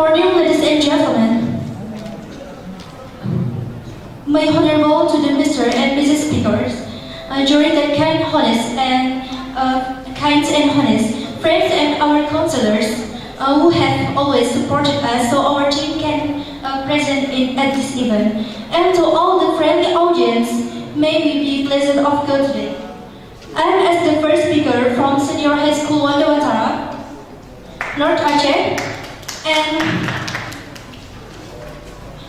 morning, ladies and gentlemen. My honorable to the Mr. and Mrs. Speakers, during the kind, honest friends and our counselors who have always supported us so our team can present at this event. And to all the friendly audience, may we be pleasant of God today. I am as the first speaker from Senior High School Wandawatara, North Aceh. And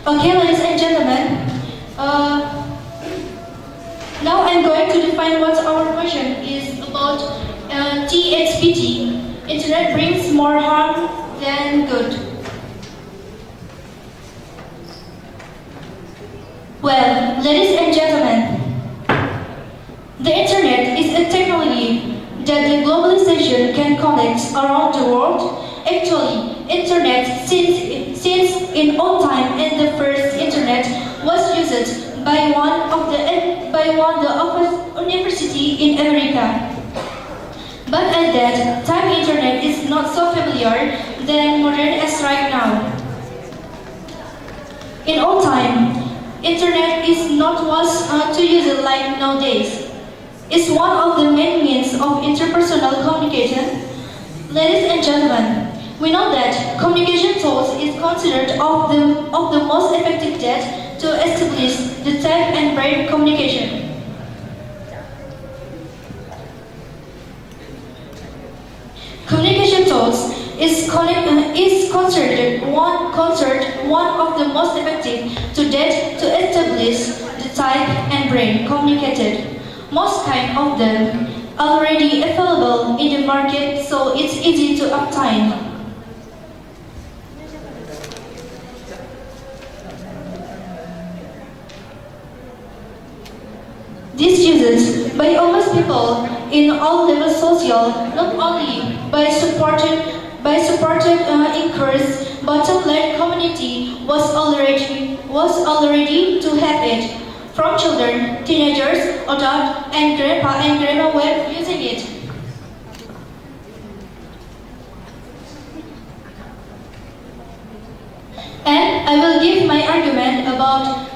okay, ladies and gentlemen, now I'm going to define what our question is about THPT. Internet brings more harm than good. Well, ladies and gentlemen, the internet is a technology that the globalization can connect around the world. Actually, internet since in old time and the first internet was used by one of the university in America. But at that time, internet is not so familiar than modern as right now. In old time, internet is not was to use it like nowadays. It's one of the main means of interpersonal communication. Ladies and gentlemen, we know that communication tools is considered of the most effective that to establish the type and brain communication. Communication tools is considered one of the most effective to establish the type and brain communicated. Most kind of them already available in the market, so it's easy to obtain. This uses by almost people in all levels social, not only by supported increase, bottom line community was already to have it. From children, teenagers, adults, and grandpa and grandma were using it. And I will give my argument about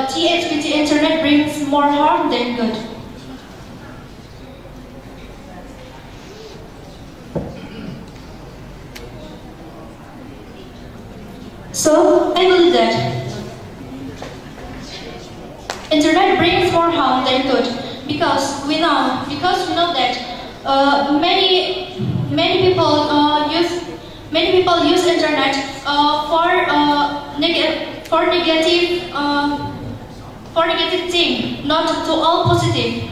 THPT internet brings more harm than good. So I believe that internet brings more harm than good because we know that many people use internet for negative thing, not to all positive.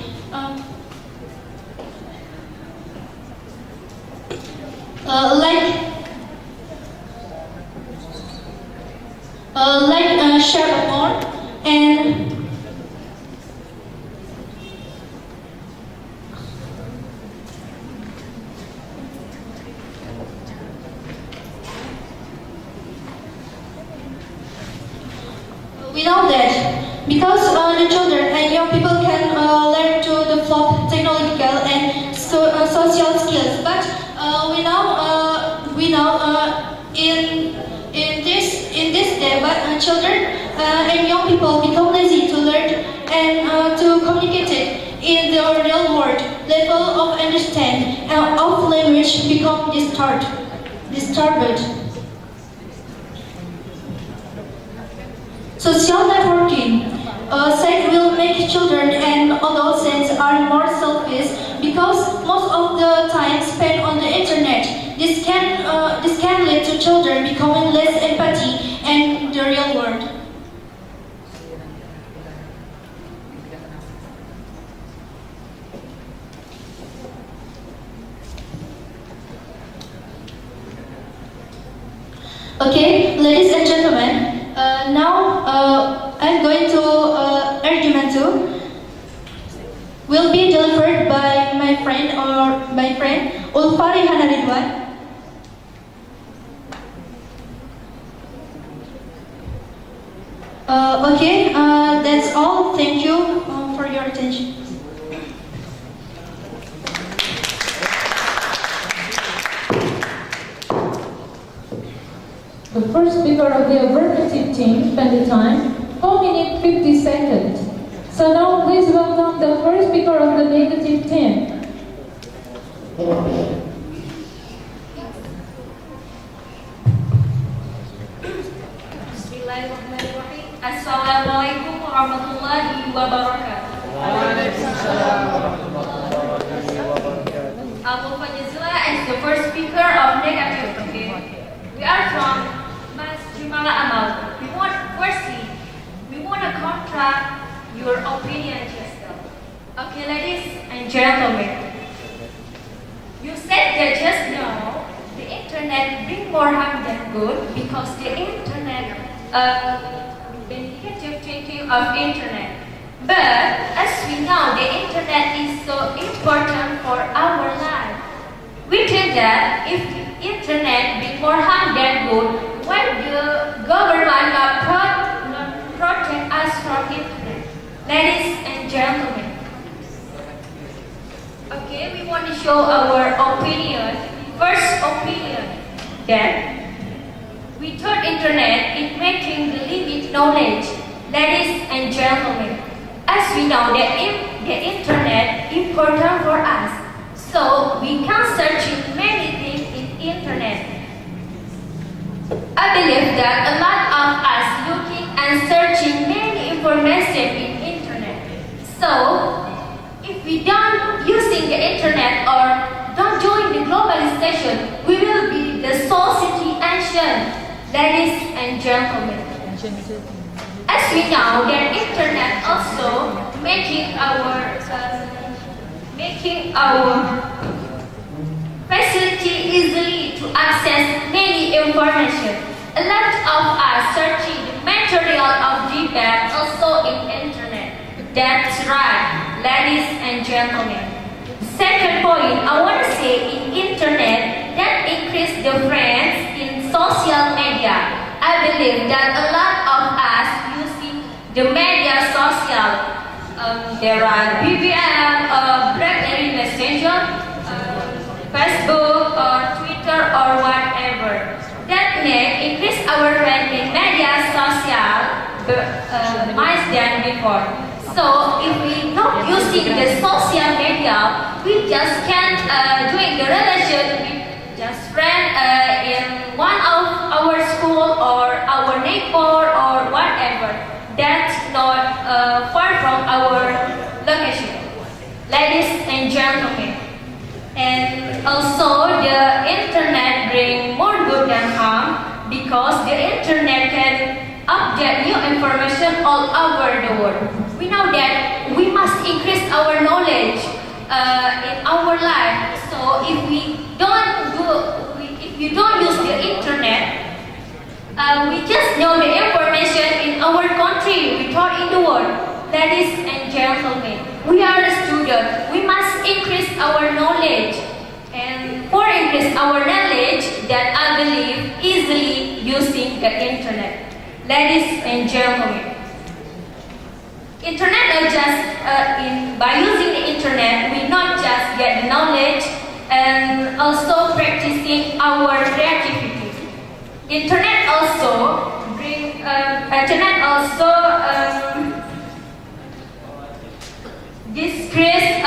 Share a porn and we know that because the children and young people can learn to develop technological and social skills, but we know in this day, but children and young people become lazy to learn and to communicate it in the real world. Level of understanding of language become disturbed. Social networking site will make children and adolescents are more selfish because most of the time spent on the internet. This can lead to children becoming less empathy in the real world. Okay, ladies and gentlemen, now I'm going to argument 2 will be delivered by my friend Ulfari Hanaridwan. Okay, that's all. Thank you for your attention. Good first speaker of the affirmative team spent the time 4 minutes 50 seconds. So now please welcome the first speaker of the negative team. Bismillahirrahmanirrahim. Assalamualaikum warahmatullahi wabarakatuh. Al-Fajazila is the first speaker of negative. Okay, we are from Mas Jumala Amal. We want to contract your opinion yourself. Okay, ladies and gentlemen, you said that just now the internet bring more harm than good because the internet, the negative thinking of internet. But as we know, the internet is so important for our life. We think that if the internet bring more harm than good, why the government not protect us from internet? Ladies and gentlemen, okay, we want to show our opinion. First opinion that we thought internet is making the limit knowledge. Ladies and gentlemen, as we know that the internet is important for us, so we can search many things in internet. I believe that a lot of us looking and searching many information in internet. So if we don't using the internet or don't join the globalization, we will be the society ancient. Ladies and gentlemen, as we know that internet also making our facility easily to access many information. A lot of us searching the material of debate also in internet. That's right, ladies and gentlemen. Second point, I want to say in internet that increase the friends in social media. I believe that a lot of us using the media social. There are BBM, BlackBerry Messenger, Facebook or Twitter or whatever. That may increase our friends in media social much than before. So if we not using the social media, we just can't doing the relation with just friend in one of our school or our neighbor or whatever. That's not far from our location. Ladies and gentlemen, and also the internet bring more good than harm because the internet can update new information all over the world. We know that we must increase our knowledge in our life. So if you don't use the internet, we just know the information in our country, without in the world. Ladies and gentlemen, we are a student. We must increase our knowledge. And for increase our knowledge, that I believe easily using the internet. Ladies and gentlemen, internet not just by using the internet, we not just get the knowledge and also practicing our creativity. Internet also decrease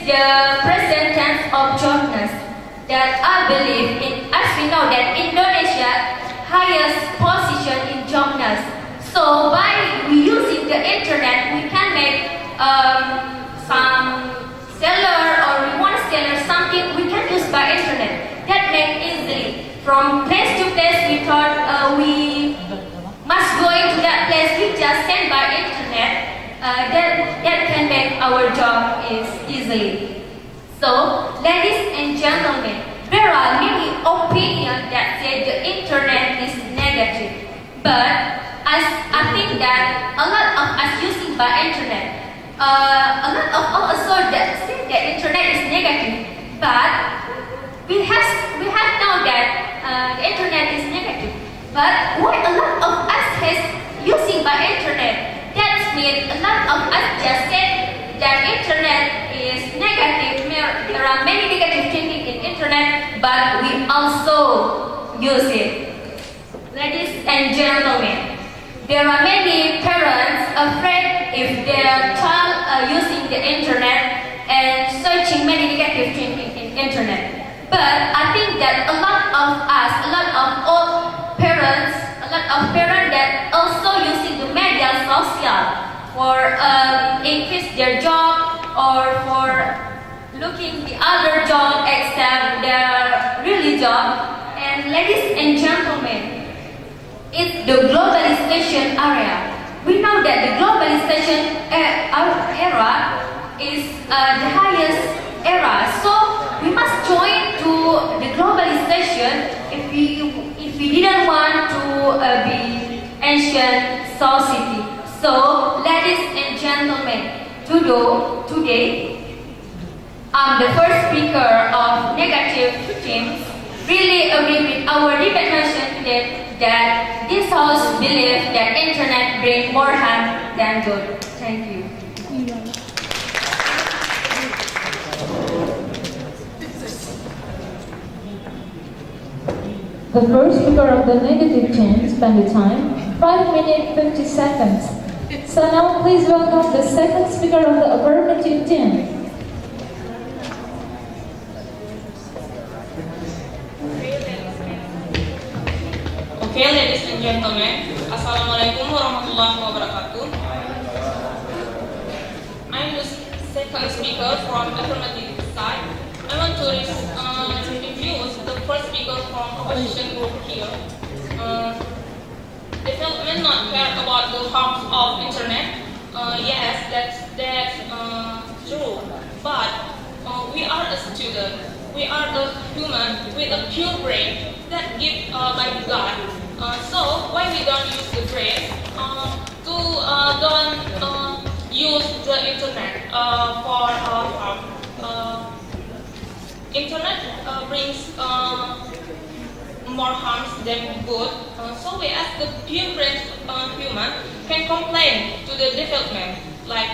the present tense of jobless. That I believe as we know that Indonesia highest position in jobless. So by using the internet, we can make some seller or we want to sell something we can use by internet. That make easily from place to place. We thought we must go into that place. We just send by internet. That can make our job is easily. So, ladies and gentlemen, there are many opinions that say the internet is negative. But I think that a lot of us using by internet, a lot of also that say that internet is negative. But we have known that the internet is negative. But why a lot of us has using by internet? That means a lot of us just said that internet is negative. There are many negative thinking in internet, but we also use it. Ladies and gentlemen, there are many parents afraid if their child are using the internet and searching many negative things in internet. But I think that a lot of us, a lot of old parents, a lot of parents that also using the media social for increase their job or for looking the other job except their really job. And ladies and gentlemen, it's the globalization area. We know that the globalization era is the highest era. So we must join to the globalization if we didn't want to be ancient society. So, ladies and gentlemen, today I'm the first speaker of negative themes. Really agree with our debate nation today that this house believes that internet brings more harm than good. Thank you. The first speaker of the negative team spent the time 5 minutes 50 seconds. So now please welcome the second speaker of the affirmative team. Okay, ladies and gentlemen, Assalamualaikum warahmatullahi wabarakatuh. I'm the second speaker from affirmative side. I want to introduce the first speaker from opposition group here. Development not care about the harms of internet. Yes, that's true. But we are a student. We are a human with a pure brain that given by God. So why we don't use the brain to don't use the internet for harm? Internet brings more harms than good. So we as the pure brain human can complain to the development like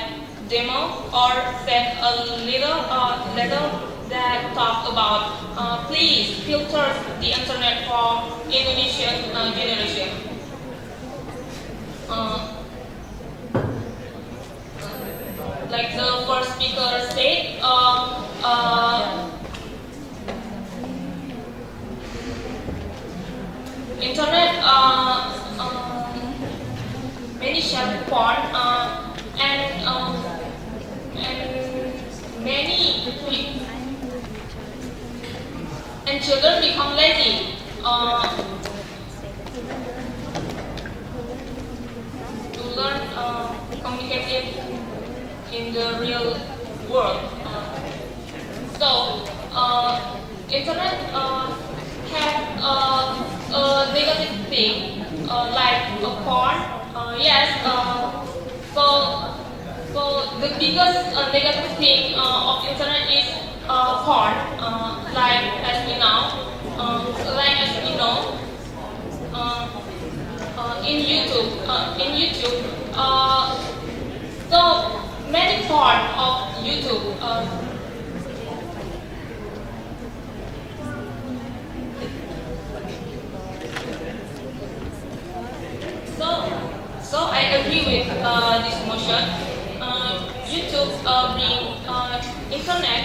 demo or send a little letter that talk about please filter the internet for Indonesian generation. Like the first speaker said, internet many share porn and many and children become lazy to learn communicative in the real world. So internet have a negative thing like porn. Yes. So the biggest negative thing of internet is porn. Like as we know, in YouTube, so many porn of YouTube. So I agree with this motion. YouTube internet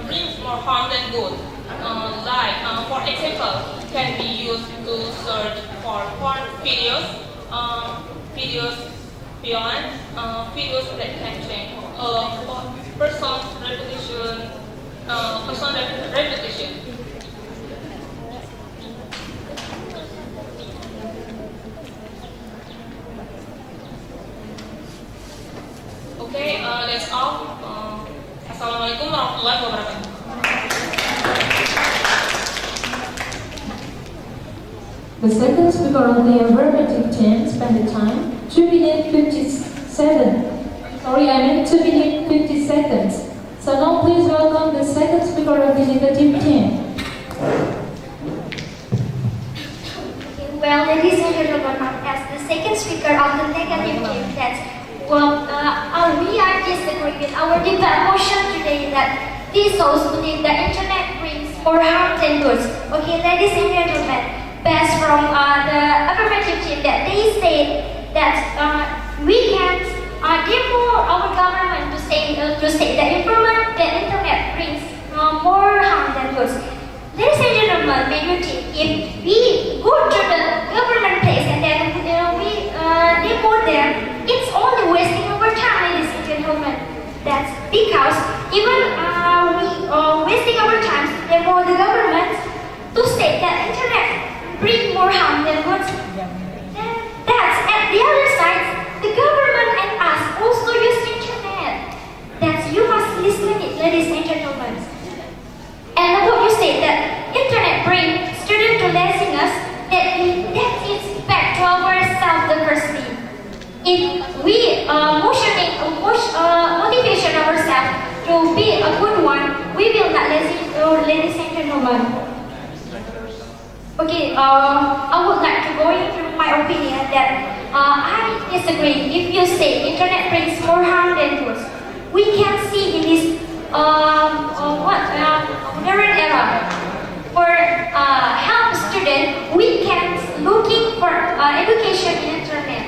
brings more harm than good. For example, can be used to search for porn videos, videos beyond videos that can change person's reputation. Okay, that's all. Assalamualaikum warahmatullahi wabarakatuh. The second speaker of the affirmative team spent the time 2 minutes 57. Sorry, I meant 2 minutes 50 seconds. So now please welcome the second speaker of the negative team. Well, ladies and gentlemen, as the second speaker of the negative team, we are disagree with our debate motion today that this house believe the internet brings more harm than goods. Okay, ladies and gentlemen, based from the affirmative team that they said that we can therefore our government to say that improvement the internet brings more harm than goods. Ladies and gentlemen, may you think if we go to the government place and then we deport them, it's only wasting our time, ladies and gentlemen. That's because even we wasting our time to deport the government to say that internet bring more harm than goods. That's at the other side, the government and us also use internet. That's you must listen it, ladies and gentlemen. And what you say that internet bring students to laziness, that is back to ourselves the firstly. If we motivation ourselves to be a good one, we will not lazy, ladies and gentlemen. Okay, I would like to go into my opinion that I disagree. If you say internet brings more harm than good, we can see in this modern era for help student, we can looking for education in internet.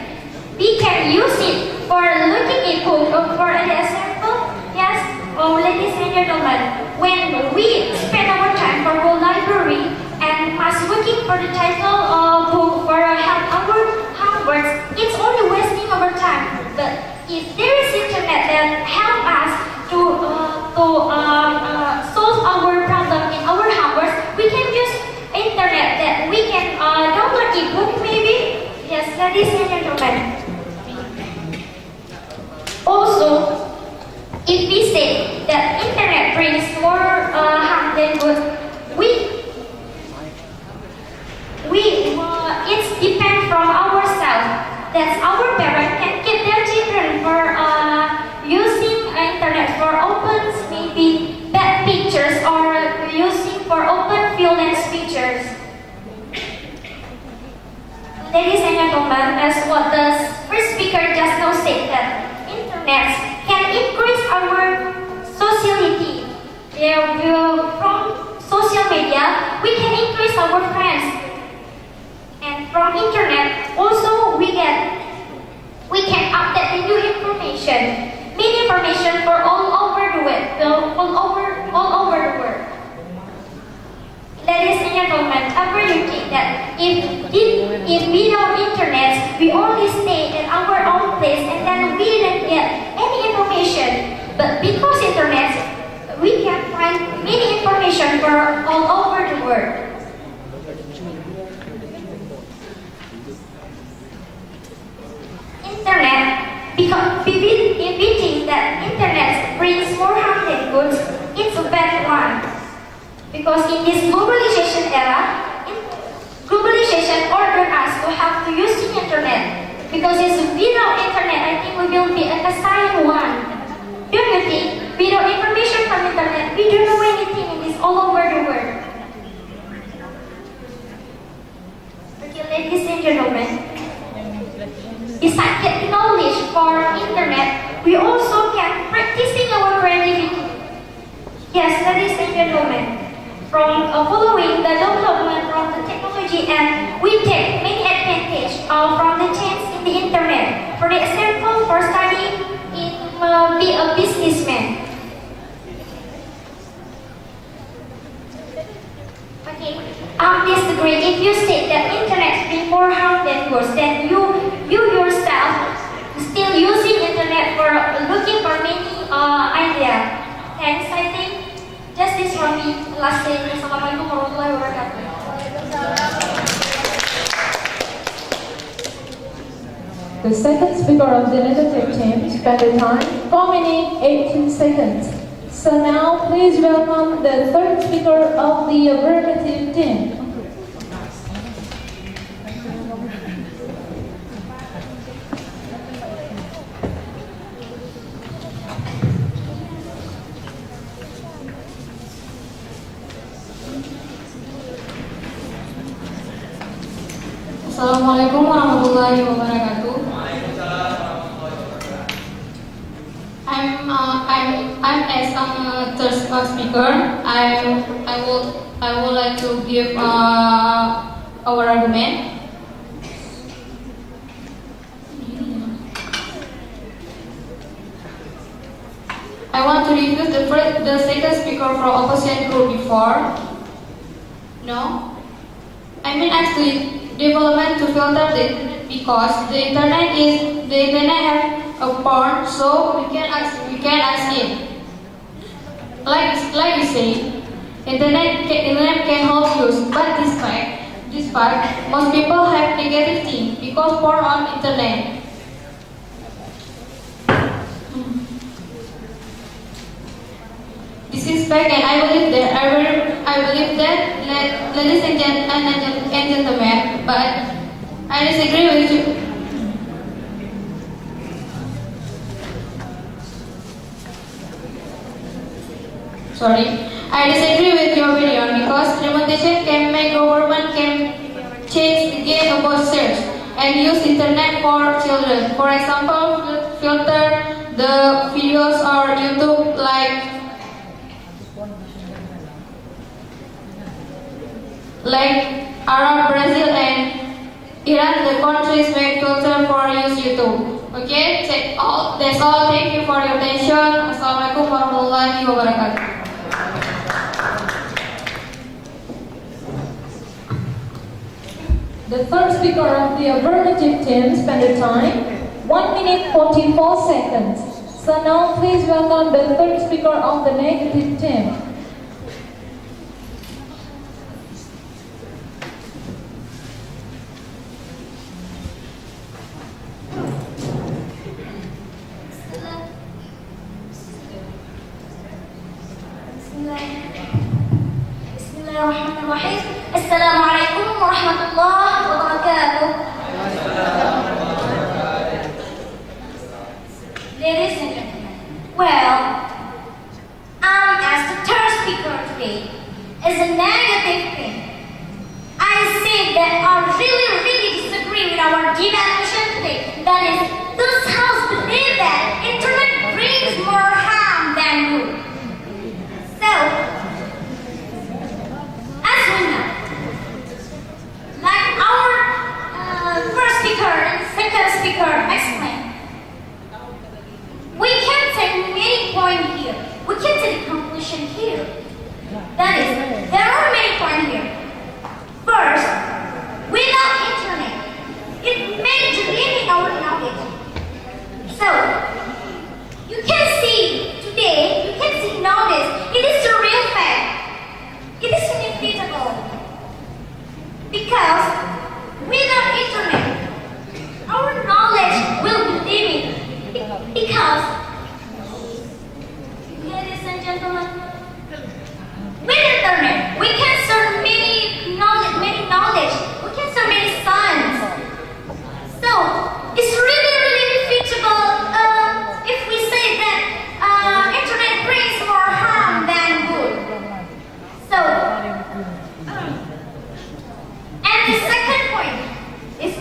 We can use it for looking at book. For an example, yes, ladies and gentlemen, when we spend our time for go library and must looking for the title of book for help our homework, it's only wasting our time. But if there is internet that help us to solve our problem in our homework, we can use internet that we can download ebook maybe. Yes, ladies and gentlemen. Also, if we say that internet brings more harm than good, it's depend from ourselves. That's our parents can keep their children for using internet for open maybe bad pictures or using for open violence pictures. Ladies and gentlemen, as what the first speaker just now said, that internet can increase our sociality. From social media, we can increase our friends. And from internet, also we can update the new information, many information for all over the world, all over the world. Ladies and gentlemen, I really think that if we know internet, we only stay in our own place and then we didn't get any information. But because internet, we can find many information for all over the world. Internet, because we think that internet brings more harm than good, it's a bad one. Because in this globalization era, globalization ordered us to have to use the internet. Because it's without internet, I think we will be an assigned one. Don't you think? Without information from internet, we don't know anything in this all over the world. Okay, ladies and gentlemen. Besides getting knowledge for internet, we also can practicing our creativity. Yes, ladies and gentlemen, from following the development from the technology, and we take many advantage from the chance in the internet. For example, for studying in be a businessman. Okay, disagree. If you say that internet is more harm than good, then you yourself still using internet for looking for many idea. Thanks, I think. Just this from me. Last thing. Assalamualaikum warahmatullahi wabarakatuh. The second speaker of the negative team spent the time 4 minutes 18 seconds. So now please welcome the third speaker of the affirmative team. Assalamualaikum warahmatullahi wabarakatuh. I'm as a third speaker. I would I would like to give our argument. I want to review the second speaker from opposition group before. No, I mean actually development to filter the internet because the internet have a part, so we can ask it. Like you say, internet can help you, but this fact, most people have negative things because porn on internet. This is fact, and I believe that, ladies and gentlemen, but I disagree with you. I disagree with your opinion because limitation can make government can change the game about search and use internet for children. For example, filter the videos or YouTube like Arab, Brazil, and Iran, the countries make filter for use YouTube. Okay, that's all. Thank you for your attention. Assalamualaikum warahmatullahi wabarakatuh. The third speaker of the affirmative team spent the time 1 minute 44 seconds. So now please welcome the third speaker of the negative team. Bismillahirrahmanirrahim. Assalamualaikum warahmatullahi wabarakatuh. Ladies and gentlemen, well, as the third speaker today is a negative thing. I say that I really disagree with our devaluation today. That is, those house believe that internet brings more harm than good. So, as we know, like our first speaker and second speaker explained, we can take many points here. We can take a conclusion here. That is, there are many points here. First, without internet, it may limit our knowledge. So, you can see today, you can see nowadays, it is a real fact. It is inevitable. Because without internet, our knowledge will be limited. Because, ladies and gentlemen, with internet, we can serve many knowledge. We can serve many science. So, it's really defeatable if we say that internet brings more harm than good. So, and the second point is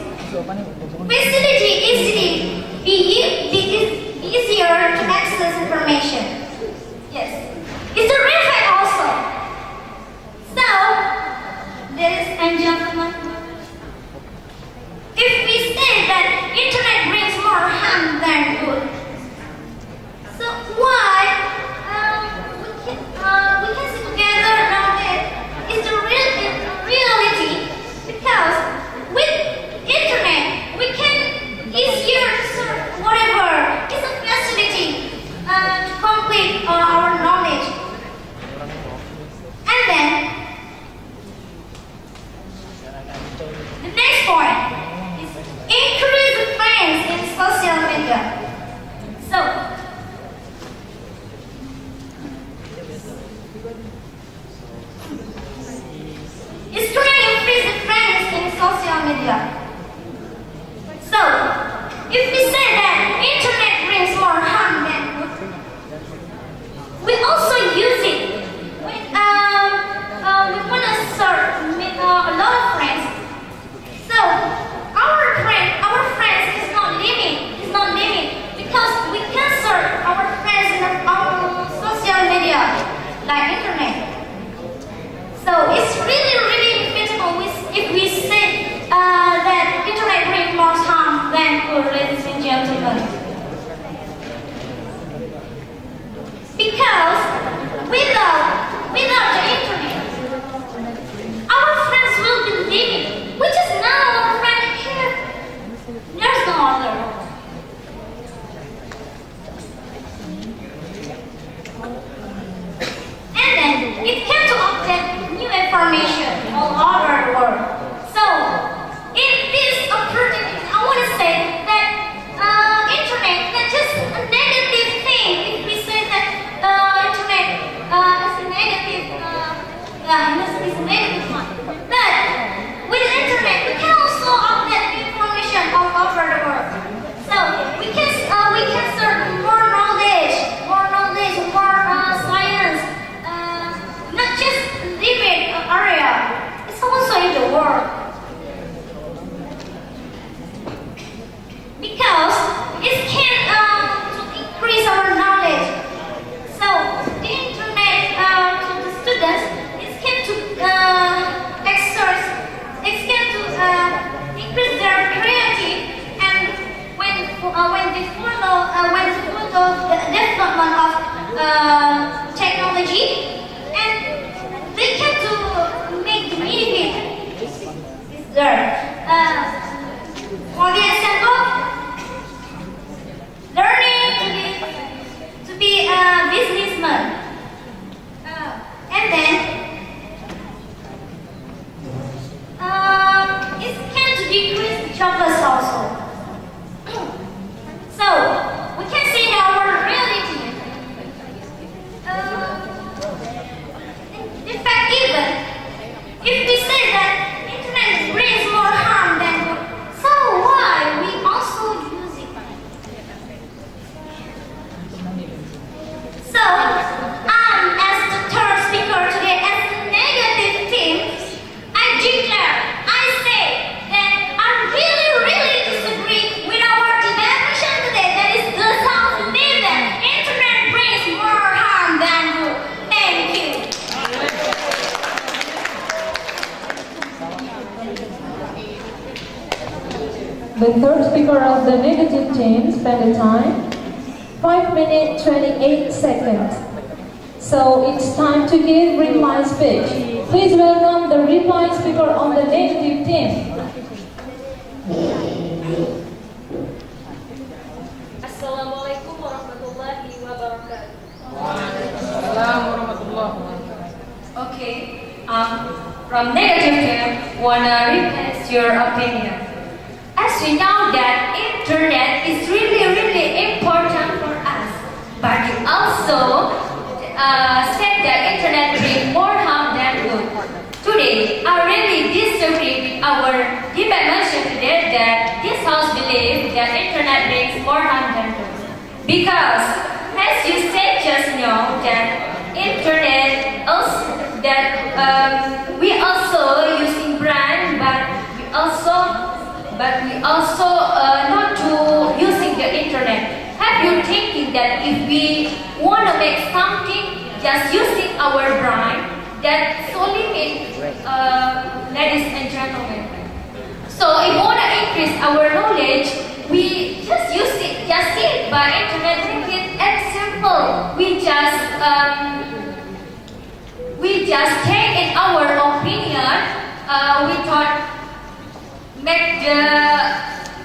facility be easier to access information. Yes, it's a real fact also. So, ladies and gentlemen, if we say that internet brings more harm than good, so why we can sit together now that it's the reality? Because with internet we can easier to search whatever is a facility to complete our knowledge. And then the next point is increase friends in social media. when the follow the development of technology, and they can to make the benefit there. For the example, learning to be a businessman, and then it can to decrease jobless also. So we can see that our reality. In fact, even if we say that internet brings more harm than good, so why we also use it? So as the third speaker today, as the negative team, I declare, I say that I really disagree with our definition today. That is the sound believe that internet brings more harm than good. Thank you. The third speaker of the negative team spent the time 5 minutes 28 seconds. So it's time to give reply speech. Please welcome the reply speaker of the negative team. Assalamualaikum warahmatullahi wabarakatuh. Okay, from negative team, wanna request your opinion. As we know that internet is really important for us, but you also said that internet brings more harm than good. Today, I really disagree with our debate mentioned today that this house believes that internet brings more harm than good. Because, as you said just now, that internet also we also using brand, but we also not to using the internet. Have you thinking that if we want to make something just using our brain, that solely means, ladies and gentlemen. So if we want to increase our knowledge, we just use it, just see it by internet, make it as simple. We just take in our opinion, we thought make the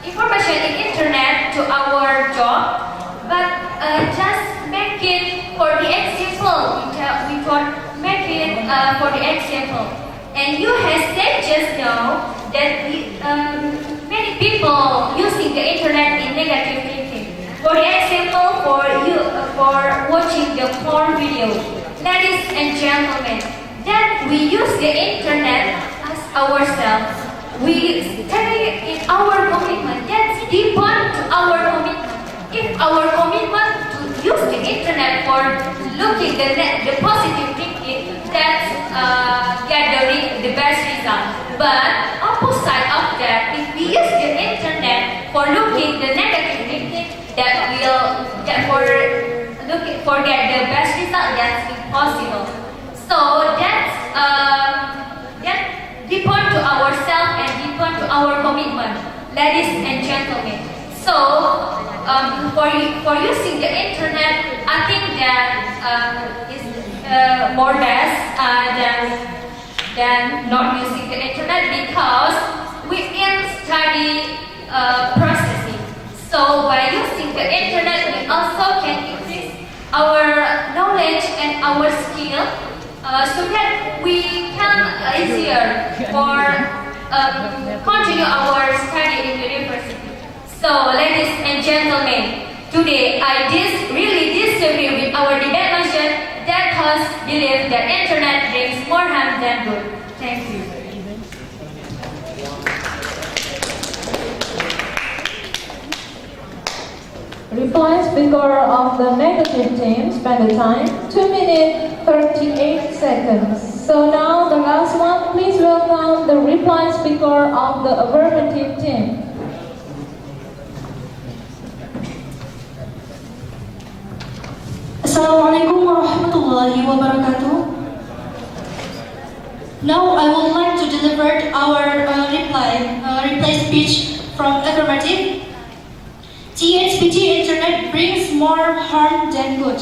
information in internet to our job, but just make it for the example. We thought make it for the example. And you have said just now that many people using the internet in negative thinking. For the example, for watching the porn video. Ladies and gentlemen, that we use the internet as ourselves. We stay in our commitment. That's depend to our commitment. If our commitment to use the internet for looking the positive thinking, that's gathering the best result. But opposite of that, if we use the internet for looking the negative thinking, that for looking for get the best result, that's impossible. So that depend to ourselves and depend to our commitment, ladies and gentlemen. So for using the internet, I think that is more best than not using the internet, because we can study processing. So by using the internet, we also can increase our knowledge and our skill, so that we can easier for continue our study in university. So, ladies and gentlemen, today I really disagree with our debate motion that has believed that internet brings more harm than good. Thank you. Reply speaker of the negative team spent the time 2 minutes 38 seconds. So now the last one, please welcome the reply speaker of the affirmative team. Assalamualaikum warahmatullahi wabarakatuh. Now I would like to deliver our reply speech from affirmative. THPT internet brings more harm than good.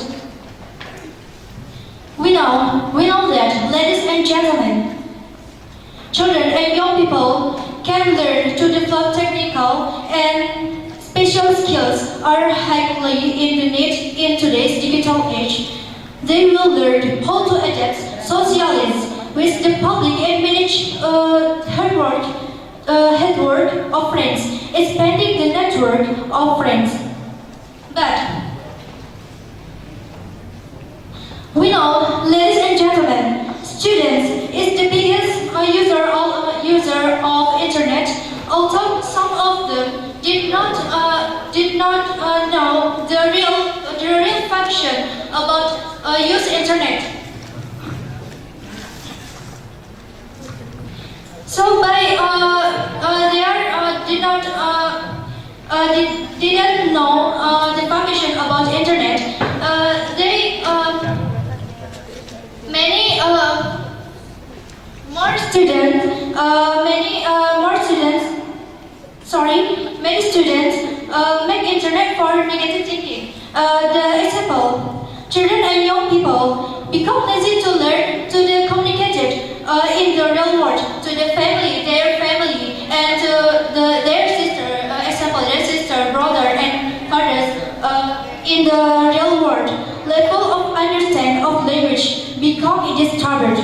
We know that, ladies and gentlemen, children and young people can learn to develop technical and special skills are highly in need in today's digital age. They will learn how to adapt, socialize with the public and manage network of friends, expanding the network of friends. But we know, ladies and gentlemen, students is the biggest user of internet. Although some of them did not know the real function about use internet. So didn't know the function about internet. Many students make internet for negative thinking. The example, children and young people become lazy to learn to the communicated in the real world to their family, and their sister, brother, and fathers in the real world. Level of understanding of language become disturbed.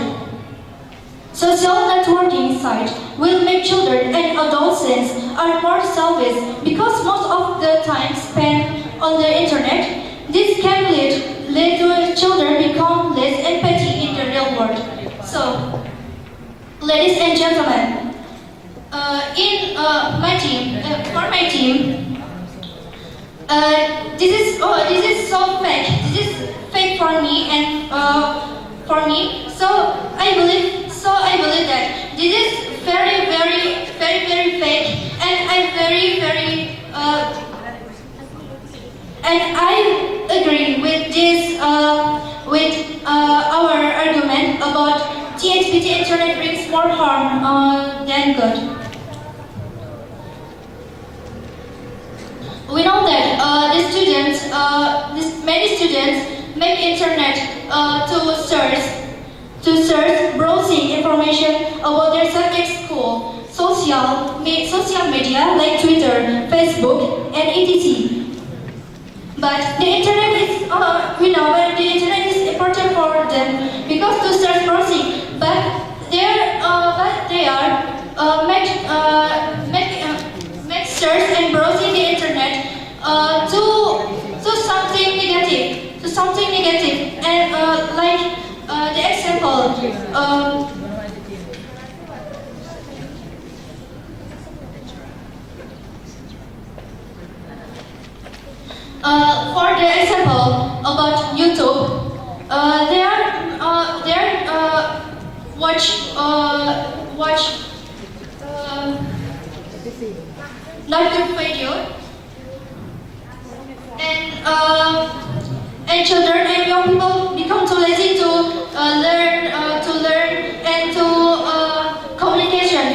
Social networking sites will make children and adolescents are more selfish because most of the time spent on the internet. This can lead to children become less empathy in the real world. So, ladies and gentlemen, for my team, this is so fake. This is fake for me and for me. So I believe that this is very fake, and I agree with this our argument about THPT internet brings more harm than good. We know that many students make internet to search browsing information about their subject school, social media like Twitter, Facebook, and etc. But the internet is important for them because to search browsing, but they are make search and browsing the internet to something negative, and like the example. For the example about YouTube, they are watch live video, and children and young people become too lazy to learn and to communication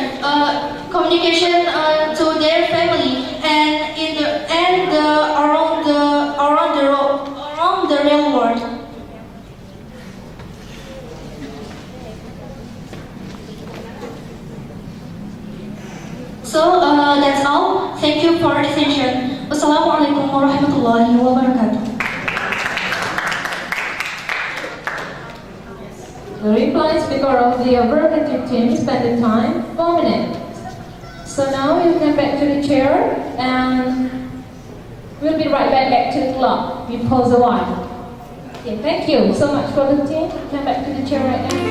to their family and around the real world. So that's all. Thank you for attention. Wassalamualaikum warahmatullahi wabarakatuh. The reply speaker of the affirmative team spent the time 4 minutes. So now you come back to the chair and we'll be right back to the clock. We pause a while. Okay, thank you so much for the team. Come back to the chair right now.